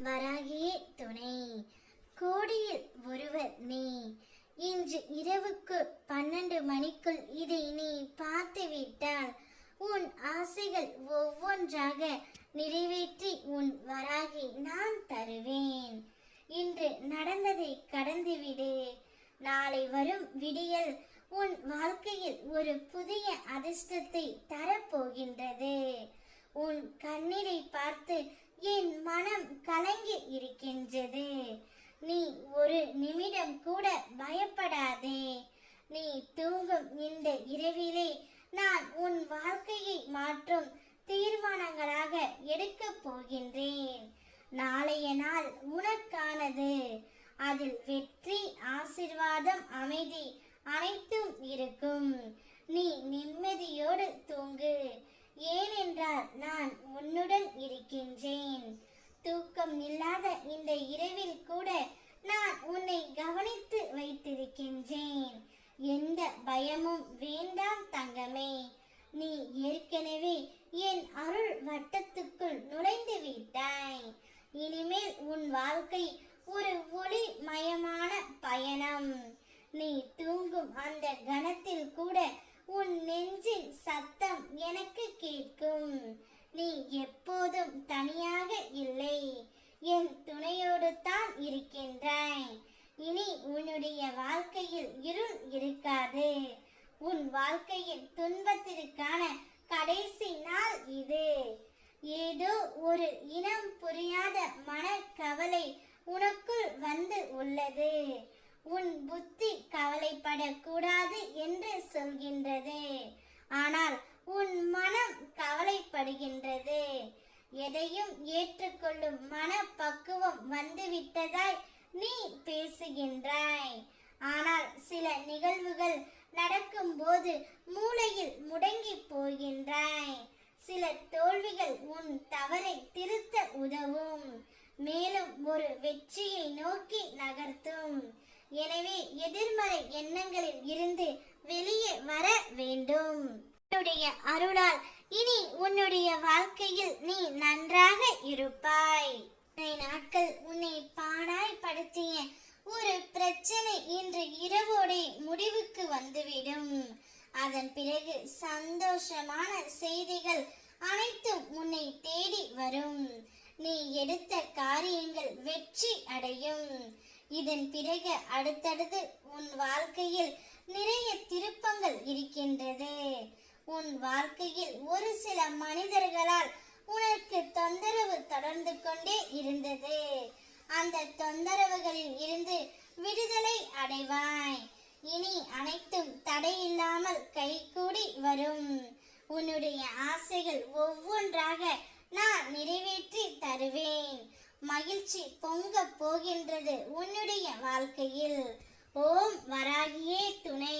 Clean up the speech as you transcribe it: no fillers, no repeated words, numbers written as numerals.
வராகியே துணை. கோடியில் ஒருவர் நீ. இன்று இரவுக்கு 12 மணிக்குள் இதை நீ பார்த்துவிட்டால் உன் ஆசைகள் ஒவ்வொன்றாக நிறைவேற்றி உன் வராகி நான் தருவேன். இன்று நடந்ததை கடந்துவிடு. நாளை வரும் விடியல் உன் வாழ்க்கையில் ஒரு புதிய அதிர்ஷ்டத்தை தரப்போகின்றது. உன் கண்ணீரை பார்த்து என் மனம் கலங்கி இருக்கின்றது. நீ ஒரு நிமிடம் கூட பயப்படாதே. நீ தூங்கும் இந்த இரவிலே நான் உன் வாழ்க்கையை மாற்றும் தீர்மானங்களாக எடுக்கப் போகின்றேன். நாளைய நாள் உனக்கானது. அதில் வெற்றி, ஆசீர்வாதம், அமைதி அனைத்தும் இருக்கும். நீ நிம்மதியோடு தூங்கு. ஏனென்றால் நான் உன்னுடன் இருக்கின்றேன். தூக்கம் இல்லாத இந்த இரவில் கூட நான் உன்னை கவனித்து வைத்திருக்கின்றேன். எந்த பயமும் வேண்டாம் தங்கமே. நீ ஏற்கனவே என் அருள் வட்டத்துக்குள் நுழைந்து விட்டாய். இனிமேல் உன் வாழ்க்கை ஒரு ஒளிமயமான பயணம். நீ தூங்கும் அந்த கணத்தில் கூட உன் நெஞ்சின் சத்தம் எனக்கு கேட்கும். நீ எப்போதும் தனியாக இல்லை, என் துணையோடு தான் இருக்கின்றாய். இனி உன்னுடைய வாழ்க்கையில் இருள் இருக்காது. உன் வாழ்க்கையின் துன்பத்திற்கான கடைசி நாள் இது. ஏதோ ஒரு இனம் புரியாத மனக்கவலை உனக்குள் வந்து உள்ளது. உன் புத்தி கவலைப்படக்கூடாது என்று சொல்கின்றது. ஆனால் உன் மனம் கவலைப்படுகின்றது. எதையும் ஏற்றுக்கொள்ளும் மனப்பக்குவம் வந்துவிட்டதாய் நீ பேசுகின்றாய். ஆனால் சில நிகழ்வுகள் நடக்கும் போது மூளையில் முடங்கி போகின்றாய். சில தோல்விகள் உன் தவறை திருத்த உதவும், மேலும் ஒரு வெற்றியை நோக்கி நகர்த்தும். எனவே எதிர்மறை எண்ணங்களில் இருந்து வெளியே வர வேண்டும். உன்னுடைய அருளால் இனி உன்னுடைய வாழ்க்கையில் நீ நன்றாக இருப்பாய். நாட்கள் உன்னை பாடாய்படுத்திய ஒரு பிரச்சனை இன்று இரவோடே முடிவுக்கு வந்துவிடும். அதன் பிறகு சந்தோஷமான செய்திகள் அனைத்தும் உன்னை தேடி வரும். நீ எடுத்த காரியங்கள் வெற்றி அடையும். இதன் பிறகு அடுத்தடுத்து உன் வாழ்க்கையில் நிறைய திருப்பங்கள் இருக்கின்றது. உன் வாழ்க்கையில் ஒரு சில மனிதர்களால் உனக்கு தொந்தரவு தொடர்ந்து கொண்டே இருந்தது. அந்த தொந்தரவுகளில் இருந்து விடுதலை அடைவாய். இனி அனைத்தும் தடையில்லாமல் கைகூடி வரும். உன்னுடைய ஆசைகள் ஒவ்வொன்றாக நான் நிறைவேற்றி தருவேன். மகிழ்ச்சி பொங்க போகின்றது உன்னுடைய வாழ்க்கையில். ஓம் வராகியே துணை.